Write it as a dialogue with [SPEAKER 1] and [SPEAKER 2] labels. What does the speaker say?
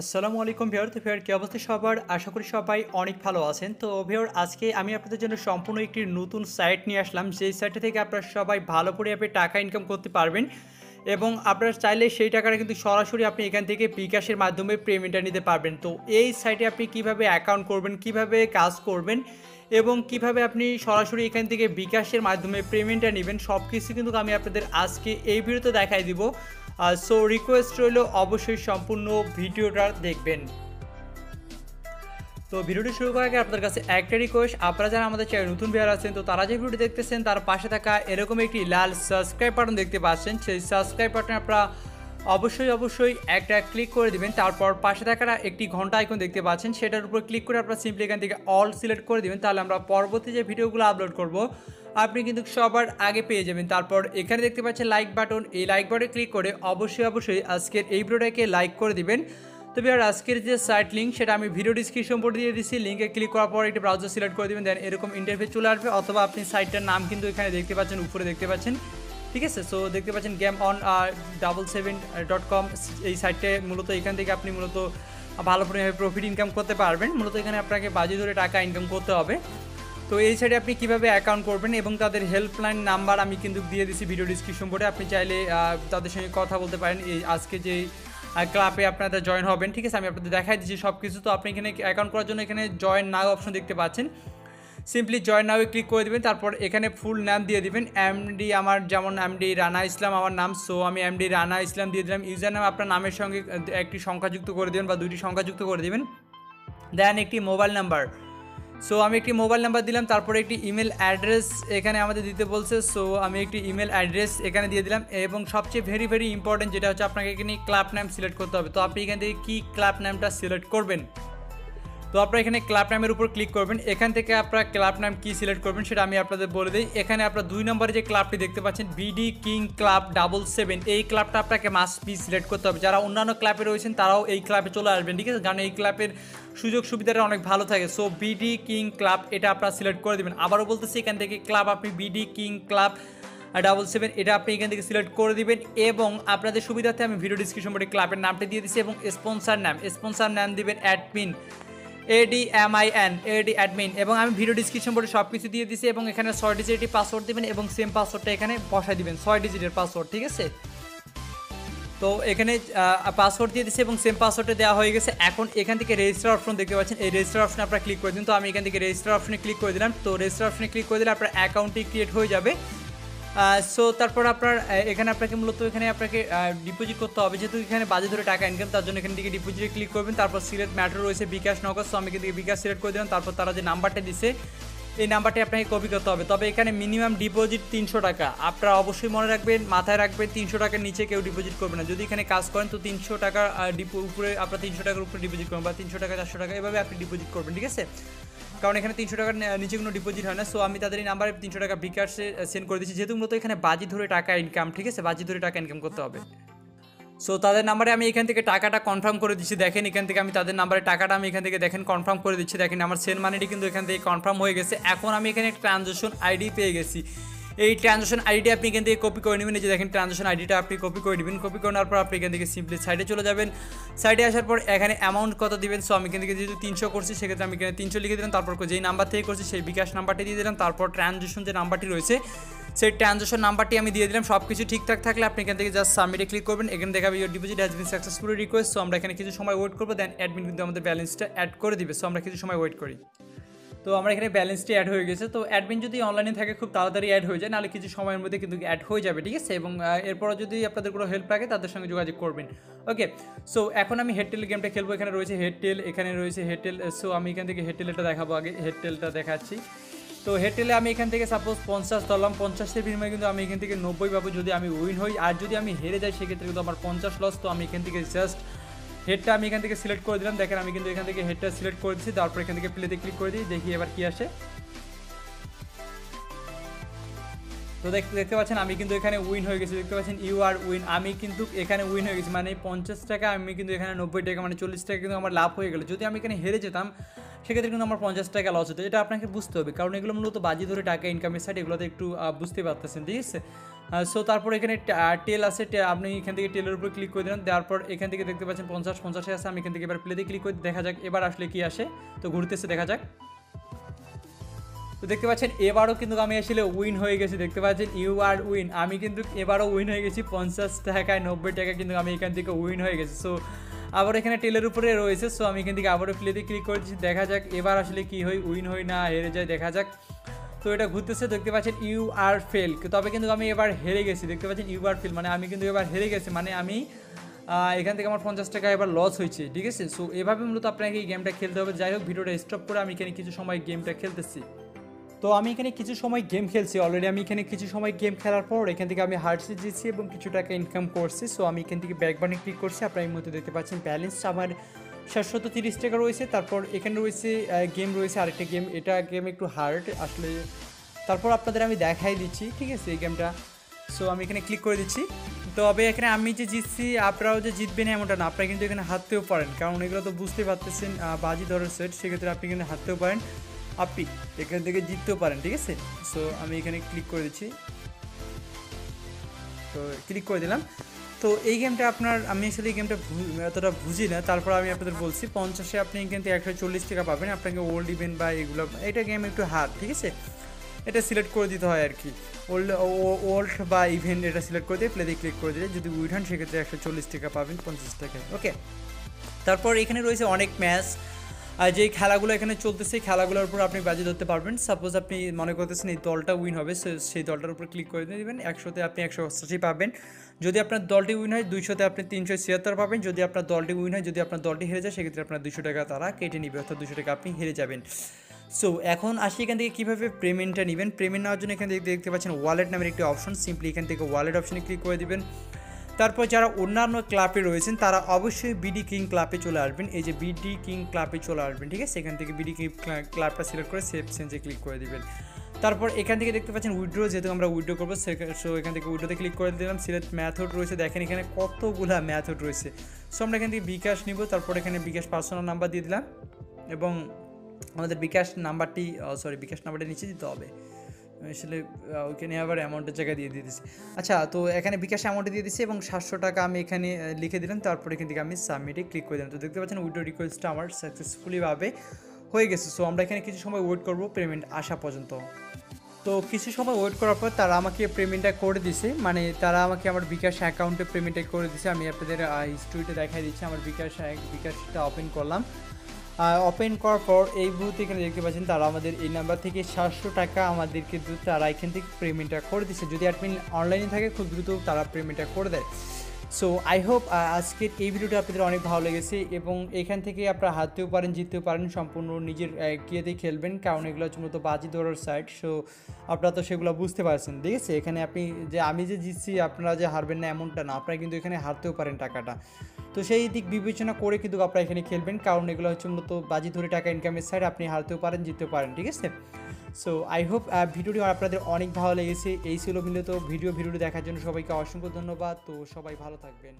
[SPEAKER 1] আসসালামু আলাইকুম ভিউয়ার। তো ভিউয়ার কি অবস্থা সবার? আশা করি সবাই অনেক ভালো আছেন। তো ভিউয়ার আজকে আমি আপনাদের জন্য সম্পূর্ণ একটি নতুন সাইট নিয়ে আসলাম। যেই সাইটটা থেকে আপনারা সবাই ভালো পরিমাপে টাকা ইনকাম করতে পারবেন এবং আপনারা চাইলে সেই টাকাটা কিন্তু সরাসরি আপনি এখান থেকে বিকাশের মাধ্যমে পেমেন্টটা নিতে পারবেন। তো এই সাইটে আপনি কিভাবে অ্যাকাউন্ট করবেন, কিভাবে কাজ করবেন এবং কিভাবে আপনি সরাসরি এখান থেকে বিকাশের মাধ্যমে পেমেন্টটা নেবেন সবকিছু কিন্তু আমি আপনাদের আজকে এই ভিডিওতে দেখাই দিব। সো রিকোয়েস্ট রইল অবশ্যই সম্পূর্ণ ভিডিওটা দেখবেন। তো ভিডিওটি শুরু করার আগে আপনাদের কাছে একটা রিকোয়েস্ট, আপনারা যারা আমাদের চ্যানেল নতুন ভিউয়ার আছেন তো তারা যে ভিডিওটি দেখতেছেন তার পাশে থাকা এরকম একটি লাল সাবস্ক্রাইব বাটন দেখতে পাচ্ছেন, সেই সাবস্ক্রাইব বাটনে আপনারা অবশ্যই একটা ক্লিক করে দিবেন। তারপর পাশে থাকা একটি ঘন্টা আইকন দেখতে পাচ্ছেন, সেটার উপর ক্লিক করে আপনারা সিম্পলি এখান থেকে অল সিলেক্ট করে দিবেন। তাহলে আমরা পরবর্তী যে ভিডিওগুলো আপলোড করব আপনি কিন্তু সবার আগে পেয়ে যাবেন। তারপর এখানে দেখতে পাচ্ছেন লাইক বাটন, এই লাইক বাটনে ক্লিক করে অবশ্যই আজকের এই ভিডিওটাকে লাইক করে দিবেন। তবে আর আজকের যে সাইট লিঙ্ক সেটা আমি ভিডিও ডিসক্রিপশন বোর্ডে দিয়ে দিচ্ছি। লিঙ্কে ক্লিক করার পর একটি ব্রাউজার সিলেক্ট করে দেবেন, দেন এরকম ইন্টারফেস চলে আসবে। অথবা আপনি সাইটটার নাম কিন্তু এখানে দেখতে পাচ্ছেন, উপরে দেখতে পাচ্ছেন, ঠিক আছে। সো দেখতে পাচ্ছেন game on77.com এই সাইটে মূলত এখান থেকে আপনি মূলত ভালো পরিমাণে প্রফিট ইনকাম করতে পারবেন। মূলত এখানে আপনাকে বাজি ধরে টাকা ইনকাম করতে হবে। তো এই সাইডে আপনি কীভাবে অ্যাকাউন্ট করবেন এবং তাদের হেল্পলাইন নাম্বার আমি কিন্তু দিয়ে দিচ্ছি ভিডিও ডিসক্রিপশন বোর্ডে, আপনি চাইলে তাদের সঙ্গে কথা বলতে পারেন। এই আজকে যে ক্লাবে আপনারা জয়েন হবেন, ঠিক আছে, আমি আপনাদের দেখাই দিচ্ছি সব কিছু। তো আপনি এখানে অ্যাকাউন্ট করার জন্য এখানে জয়েন নাও অপশন দেখতে পাচ্ছেন, সিম্পলি জয়েন নাও ক্লিক করে দেবেন। তারপর এখানে ফুল নাম দিয়ে দিবেন, এমডি আমার যেমন এমডি রানা ইসলাম আমার নাম, সো আমি এমডি রানা ইসলাম দিয়ে দিলাম। ইউজার নাম আপনার নামের সঙ্গে একটি সংখ্যা যুক্ত করে দেবেন বা দুইটি সংখ্যা যুক্ত করে দেবেন। দেন একটি মোবাইল নাম্বার, সো আমি একটি মোবাইল নাম্বার দিলাম। তারপরে একটি ইমেল অ্যাড্রেস এখানে আমাদের দিতে বলছে, সো আমি একটি ইমেল অ্যাড্রেস এখানে দিয়ে দিলাম। এবং সবচেয়ে ভেরি ইম্পর্টেন্ট যেটা হচ্ছে আপনাকে এখানে ক্লাব নাম সিলেক্ট করতে হবে। তো আপনি এখান থেকে কী ক্লাব নামটা সিলেক্ট করবেন, তো আপনারা এখানে ক্লাব নামের উপর ক্লিক করবেন। এখান থেকে আপনারা ক্লাব নাম কী সিলেক্ট করবেন সেটা আমি আপনাদের বলে দিই। এখানে আপনারা 2 নম্বরে যে ক্লাবটি দেখতে পাচ্ছেন বিডি কিং ক্লাব 77, এই ক্লাবটা আপনাকে মাস্ট বি সিলেক্ট করতে হবে। যারা অন্যান্য ক্লাবে রয়েছেন তারাও এই ক্লাবে চলে আসবেন, ঠিক আছে, কারণ এই ক্লাবের সুযোগ সুবিধাটা অনেক ভালো থাকে। সো বিডি কিং ক্লাব এটা আপনারা সিলেক্ট করে দেবেন। আবারও বলতেছি, এখান থেকে ক্লাব আপনি বিডি কিং ক্লাব 77 এটা আপনি এখান থেকে সিলেক্ট করে দিবেন। এবং আপনাদের সুবিধার্থে আমি ভিডিও ডিসক্রিপশন বোর্ডে ক্লাবের নামটা দিয়ে দিচ্ছি এবং স্পন্সার নাম দিবেন অ্যাডমিন অ্যাডমিন। এবং আমি ভিডিও ডিসক্রিপশন বোর্ডে সব কিছু দিয়ে দিচ্ছি এবং এখানে 6 ডিজিটের পাসওয়ার্ড দেবেন এবং সেম পাসওয়ার্ডটা এখানে বসাই দিবেন, 6 ডিজিটের পাসওয়ার্ড, ঠিক আছে। তো এখানে পাসওয়ার্ড দিয়ে দিচ্ছি এবং সেম পাসওয়ার্ডটা দেওয়া হয়ে গেছে। এখন এখান থেকে রেজিস্টার অপশন দেখতে পাচ্ছেন, এই রেজিস্টার অপশনে আপনারা ক্লিক করে দিন। তো আমি এখান থেকে রেজিস্টার অপশনে ক্লিক করে দিলাম। তো রেজিস্টার অপশনে ক্লিক করে দিলে আপনার অ্যাকাউন্টটি ক্রিয়েট হয়ে যাবে। সো তারপর আপনার এখানে আপনাকে মূলত এখানে আপনাকে ডিপোজিট করতে হবে, যেহেতু এখানে বাজে ধরে টাকা ইনকাম, তার জন্য এখান থেকে ডিপোজিটে ক্লিক করবেন। তারপর সিলেক্ট ম্যাটার রয়েছে বিকাশ নগদ, সো আমি এখান থেকে বিকাশ সিলেক্ট করে দিলাম। তারপর তারা যে নাম্বারটা দিচ্ছে এই নাম্বারটি আপনাকে কপি করতে হবে। তবে এখানে মিনিমাম ডিপোজিট 300 টাকা, আপনারা অবশ্যই মনে রাখবেন, মাথায় রাখবেন 300 টাকার নিচে কেউ ডিপোজিট করবে না। যদি এখানে কাজ করেন তো 300 টাকা উপরে আপনার 300 টাকার উপরে ডিপোজিট করবেন বা 300 টাকা 400 টাকা এভাবে আপনি ডিপোজিট করবেন, ঠিক আছে, কারণ এখানে 300 টাকার নিচে কোনো ডিপোজিট হয় না। সো আমি তাদের এই নাম্বারে 300 টাকা বিকাশে সেন্ড করে দিচ্ছি, যেহেতু মূলত এখানে বাজি ধরে টাকা ইনকাম, ঠিক আছে, বাজি ধরে টাকা ইনকাম করতে হবে। সো তাদের নাম্বারে আমি এখান থেকে টাকাটা কনফার্ম করে দিচ্ছি। দেখেন এখান থেকে আমি তাদের নাম্বারে টাকাটা আমি এখান থেকে দেখেন কনফার্ম করে দিচ্ছি। দেখেন আমার সেন্ড মানিটি কিন্তু এখান থেকে কনফার্ম হয়ে গেছে। এখন আমি এখানে ট্রানজ্যাকশন আইডি পেয়ে গেছি। এই ট্রানজ্যাকশন আইডি আপনি এখান থেকে কপি করে নেবেন। এই যে দেখেন ট্রানজ্যাকশন আইডিটা আপনি কপি করে নেবেন। কপি করার পর আপনি এখান থেকে সিম্পলি সাইডে চলে যাবেন। সাইডে আসার পর এখানে অ্যামাউন্ট কত দিবেন, সো আমি এখান থেকে যেহেতু 300 করছি সেক্ষেত্রে আমি এখানে 300 লিখে দিলাম। তারপর যেই নাম্বার থেকে করছি সেই বিকাশ নাম্বারটি দিয়ে দিলাম। তারপর ট্রানজ্যাকশন যে নাম্বারটি রয়েছে সেই ট্রানজ্যাকশন নাম্বারটি আমি দিয়ে দিলাম। সব কিছু ঠিকঠাক থাকলে আপনি এখান থেকে জাস্ট সাবমিটে ক্লিক করবেন। এখানে দেখাবে your deposit has been successfully request. So আমরা এখানে কিছু সময় ওয়েট করবো, দেন অ্যাডমিন কিন্তু আমাদের ব্যালেন্সটা অ্যাড করে দিবে। সো আমরা কিছু সময় ওয়েট করি। তো আমার এখানে ব্যালেন্সটি অ্যাড হয়ে গেছে। তো অ্যাডমিন যদি অনলাইনে থাকে খুব তাড়াতাড়ি অ্যাড হয়ে যায়, নাহলে কিছু সময়ের মধ্যে কিন্তু অ্যাড হয়ে যাবে, ঠিক আছে। এবং এরপরও যদি আপনাদের কোনো হেল্প লাগে তাদের সঙ্গে যোগাযোগ করবেন। ওকে, সো এখন আমি হেডটেল গেমটা খেলবো। এখানে রয়েছে হেডটেল, এখানে রয়েছে হেডটেল। সো আমি এখান থেকে হেডটেলটা দেখাবো, আগে হেডটেলটা দেখাচ্ছি। তো হেডটেলে আমি এখান থেকে সাপোজ 50 ধরলাম, 50-এর বিনিময়ে কিন্তু আমি এখান থেকে 90 পাবো যদি আমি উইন হই। আর যদি আমি হেরে যাই সেক্ষেত্রে কিন্তু আমার 50 লস। তো আমি এখান থেকে জাস্ট হেডটা আমি এখান থেকে সিলেক্ট করে দিলাম। দেখেন আমি কিন্তু এখান থেকে হেডটা সিলেক্ট করে দিচ্ছি। তারপর এখান থেকে প্লেতে ক্লিক করে দিই, দেখি এবার কি আসে। তো দেখতে পাচ্ছেন আমি কিন্তু এখানে উইন হয়ে গেছি। দেখতে পাচ্ছেন ইউ আর উইন, আমি কিন্তু এখানে উইন হয়ে গেছি। মানে 50 টাকা আমি কিন্তু এখানে 90 টাকা, মানে 40 টাকা কিন্তু আমার লাভ হয়ে গেল। যদি আমি এখানে হেরে যেতাম সেক্ষেত্রে কিন্তু আমার 50 টাকা লস হতো। এটা আপনাকে বুঝতে হবে, কারণ এগুলো মূলত বাজি ধরে টাকা ইনকামের সাইড, এগুলোতে একটু বুঝতে পারতেছেন, ঠিক আছে। সো তারপর এখানে টেল আছে, আপনি এখান থেকে টেলের উপর ক্লিক করে দিলেন, দেওয়ার পর এখান থেকে দেখতে পাচ্ছেন 50 আছে। আমি এখান থেকে এবার প্লেতে ক্লিক করে দেখা যাক এবার আসলে কি আসে। তো ঘুরতেছে, দেখা যাক। তো দেখতে পাচ্ছেন এবারও কিন্তু আমি আসলে উইন হয়ে গেছি, দেখতে পাচ্ছেন ইউ আর উইন। আমি কিন্তু এবারও উইন হয়ে গেছি 50 টাকায় 90 টাকা কিন্তু আমি এখান থেকে উইন হয়ে গেছি। সো আবার এখানে টেলের উপরে রয়েছে। সো আমি এখান থেকে আবারও প্লেতে ক্লিক করে দিচ্ছি, দেখা যাক এবার আসলে কি হয়, উইন হয় না হেরে যায়, দেখা যাক। তো এটা ঘুরতেছে, দেখতে পাচ্ছেন ইউ আর ফেল, তবে কিন্তু আমি এবার হেরে গেছি, দেখতে পাচ্ছেন ইউ আর ফেল, মানে আমি কিন্তু এবার হেরে গেছি, মানে আমি এখান থেকে আমার 50 টাকা এবার লস হয়েছে, ঠিক আছে। সো এভাবে মূলত আপনাকে এই গেমটা খেলতে হবে। যাই হোক, ভিডিওটা স্টপ করে আমি এখানে কিছু সময় গেমটা খেলতেছি। তো আমি এখানে কিছু সময় গেম খেলছি অলরেডি। আমি এখানে কিছু সময় গেম খেলার পর এখান থেকে আমি হার্টসে জিতছি এবং কিছু টাকা ইনকাম করছি। সো আমি এখান থেকে ব্যাক বাটনে ক্লিক করছি। আপনার এই মধ্যে দেখতে পাচ্ছেন ব্যালেন্স আমার 730 টাকা রয়েছে। তারপর এখানে রয়েছে গেম রয়েছে আরেকটা গেম, এটা গেম একটু হার্ড আসলে। তারপর আপনাদের আমি দেখাই দিচ্ছি, ঠিক আছে, এই গেমটা। সো আমি এখানে ক্লিক করে দিচ্ছি। তবে এখানে আমি যে জিতছি, আপনারাও যে জিতবেন এমনটা না, আপনারা কিন্তু এখানে হারতেও পারেন, কারণ এগুলো তো বুঝতে পারতেছেন বাজি ধরার সেট, সেক্ষেত্রে আপনি কিন্তু হারতেও পারেন, আপনি এখান থেকে জিততেও পারেন, ঠিক আছে। সো আমি এখানে ক্লিক করে দিচ্ছি, তো ক্লিক করে দিলাম। তো এই গেমটা আপনার, আমি আসলে এই গেমটা এতটা বুঝি না, তারপর আমি আপনাদের বলছি 50-এ আপনি কিন্তু 140 টাকা পাবেন। আপনাকে ওল্ড ইভেন্ট বা এগুলো, এটা গেম একটু হার্ড, ঠিক আছে। এটা সিলেক্ট করে দিতে হয় আর কি, ওল্ড বা ইভেন্ট এটা সিলেক্ট করে দিয়ে প্লেতে ক্লিক করে দিলে যদি উইন হন সেক্ষেত্রে 140 টাকা পাবেন 50 টাকায়, ওকে। তারপর এখানে রয়েছে অনেক ম্যাচ, আর যেই খেলাগুলো এখানে চলতেছে খেলাগুলোর উপর আপনি বাজি ধরতে পারবেন। সাপোজ আপনি মনে করতেছেন এই দলটা উইন হবে, সেই দলটার উপর ক্লিক করে দিয়ে দেবেন। 100-তে আপনি 180 পাবেন, যদি আপনার দলটি উইন হয়। 200-তে আপনি 376 পাবেন, যদি আপনার দলটি উইন হয়। যদি আপনার দলটি হেরে যায় সেক্ষেত্রে আপনার 200 টাকা তারা কেটে নেবে, অর্থাৎ 200 টাকা আপনি হেরে যাবেন। সো এখন আসি এখান থেকে কীভাবে পেমেন্টটা নেবেন। পেমেন্ট নেওয়ার জন্য এখান থেকে দেখতে পাচ্ছেন ওয়ালেট নামের একটি অপশন, সিম্পলি এখান থেকে ওয়ালেট অপশনে ক্লিক করে দিবেন। তারপর যারা অন্যান্য ক্লাবে রয়েছেন তারা অবশ্যই বিডি কিং ক্লাবে চলে আসবেন, এই যে বিডি কিং ক্লাবে চলে আসবেন, ঠিক আছে। এখান থেকে বিডি কিং ক্লাবটা সিলেক্ট করে সেভ চেঞ্জে ক্লিক করে দিবেন। তারপর এখান থেকে দেখতে পাচ্ছেন উইথড্র, যেহেতু আমরা উইথড্র করবো সো এখান থেকে উইথড্রতে ক্লিক করে দিলাম। সিলেক্ট ম্যাথড রয়েছে, দেখেন এখানে কতগুলা ম্যাথড রয়েছে। সো আমরা এখান থেকে বিকাশ নিব, তারপর এখানে বিকাশ পার্সোনাল নাম্বার দিয়ে দিলাম এবং আমাদের বিকাশ নাম্বারটি বিকাশ নাম্বারটা নিচে দিতে হবে আসলে, ওইখানে আবার অ্যামাউন্টের জায়গায় দিয়ে দিয়েছি। আচ্ছা, তো এখানে বিকাশ অ্যামাউন্টে দিয়ে দিচ্ছি এবং 700 টাকা আমি এখানে লিখে দিলাম। তারপর এখান থেকে আমি সাবমিটে ক্লিক করে দিলাম। তো দেখতে পাচ্ছেন উইথড্র রিকোয়েস্টটা আমার সাকসেসফুলিভাবে হয়ে গেছে। সো আমরা এখানে কিছু সময় ওয়েট করবো পেমেন্ট আসা পর্যন্ত। তো কিছু সময় ওয়েট করার পর তারা আমাকে পেমেন্টটা করে দিছে, মানে তারা আমাকে আমার বিকাশ অ্যাকাউন্টে পেমেন্টটা করে দিছে। আমি আপনাদের হিস্ট্রিটা দেখাই দিচ্ছি। আমার বিকাশটা ওপেন করলাম। ওপেন করার পর এই মুহূর্তে এখানে দেখতে পাচ্ছেন তারা আমাদের এই নাম্বার থেকে 700 টাকা আমাদেরকে তারা এখান থেকে পেমেন্টটা করে দিচ্ছে। যদি অ্যাডমিন অনলাইনে থাকে খুব দ্রুত তারা পেমেন্টটা করে দেয়। সো আই হোপ আজকের এই ভিডিওটা আপনাদের অনেক ভালো লেগেছে এবং এখান থেকে আপনারা হারতেও পারেন, জিততেও পারেন, সম্পূর্ণ নিজের কিয়েতেই খেলবেন, কারণ এগুলো হচ্ছে মূলত বাজি ধরার সাইট। সো আপনারা তো সেগুলো বুঝতে পারছেন, ঠিক আছে। এখানে আপনি যে আমি যে জিতছি আপনারা যে হারবেন না এমনটা না, আপনারা কিন্তু এখানে হারতেও পারেন টাকাটা। তো সেই দিক বিবেচনা করে কিন্তু আপনারা এখানে খেলবেন, কারণ এগুলো হচ্ছে মূলত বাজি ধরে টাকা ইনকামের সাইড, আপনি হারতেও পারেন, জিততেও পারেন, ঠিক আছে। সো আই হোপ ভিডিওটি আপনাদের অনেক ভালো লেগেছে। এই ছিল মূলত ভিডিওটি দেখার জন্য সবাইকে অসংখ্য ধন্যবাদ। তো সবাই ভালো থাকবেন।